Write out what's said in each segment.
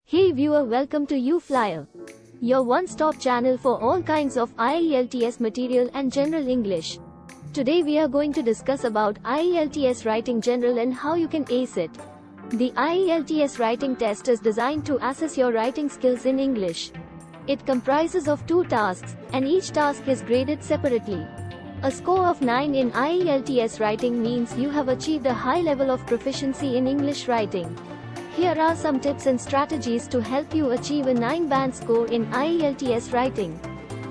Hey viewer, welcome to Uflyer, your one-stop channel for all kinds of IELTS material and general English. Today we are going to discuss about IELTS Writing General and how you can ace it. The IELTS Writing Test is designed to assess your writing skills in English. It comprises of 2 tasks, and each task is graded separately. A score of 9 in IELTS Writing means you have achieved a high level of proficiency in English writing. Here are some tips and strategies to help you achieve a 9-band score in IELTS Writing.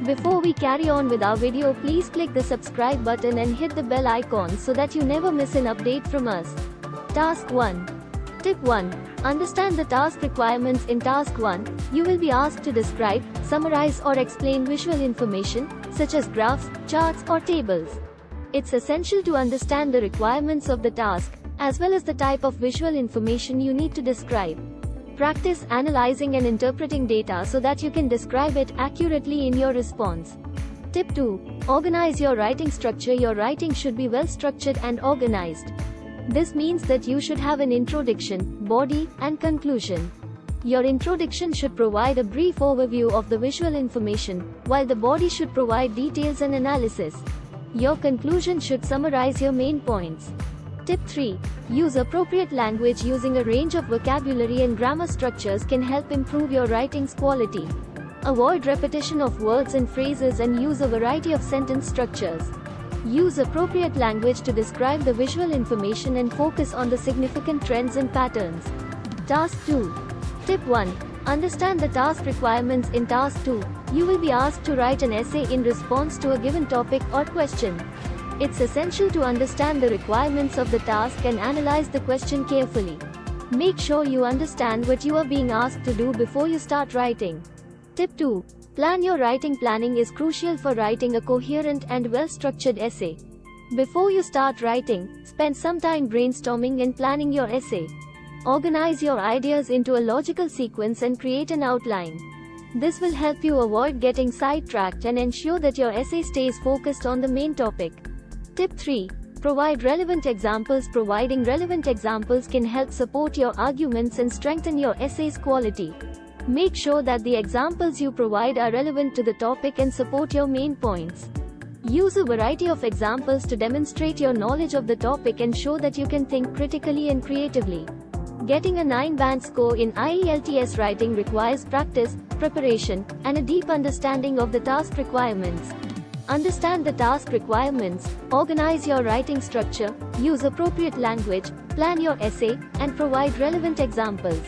Before we carry on with our video, please click the subscribe button and hit the bell icon so that you never miss an update from us. Task 1. Tip 1. Understand the task requirements. In Task 1, you will be asked to describe, summarize or explain visual information, such as graphs, charts or tables. It's essential to understand the requirements of the task, as well as the type of visual information you need to describe. Practice analyzing and interpreting data so that you can describe it accurately in your response. Tip 2. Organize your writing structure. Your writing should be well structured and organized. This means that you should have an introduction, body, and conclusion. Your introduction should provide a brief overview of the visual information, while the body should provide details and analysis. Your conclusion should summarize your main points. Tip 3. Use appropriate language. Using a range of vocabulary and grammar structures can help improve your writing's quality. Avoid repetition of words and phrases and use a variety of sentence structures. Use appropriate language to describe the visual information and focus on the significant trends and patterns. Task 2. Tip 1. Understand the task requirements. In Task 2, you will be asked to write an essay in response to a given topic or question. It's essential to understand the requirements of the task and analyze the question carefully. Make sure you understand what you are being asked to do before you start writing. Tip 2. Plan your writing. Planning is crucial for writing a coherent and well-structured essay. Before you start writing, spend some time brainstorming and planning your essay. Organize your ideas into a logical sequence and create an outline. This will help you avoid getting sidetracked and ensure that your essay stays focused on the main topic. Tip 3. Provide relevant examples. Providing relevant examples can help support your arguments and strengthen your essay's quality. Make sure that the examples you provide are relevant to the topic and support your main points. Use a variety of examples to demonstrate your knowledge of the topic and show that you can think critically and creatively. Getting a 9-band score in IELTS Writing requires practice, preparation, and a deep understanding of the task requirements. Understand the task requirements, organize your writing structure, use appropriate language, plan your essay, and provide relevant examples.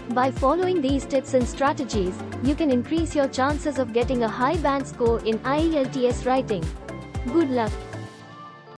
By following these tips and strategies, you can increase your chances of getting a high band score in IELTS Writing. Good luck!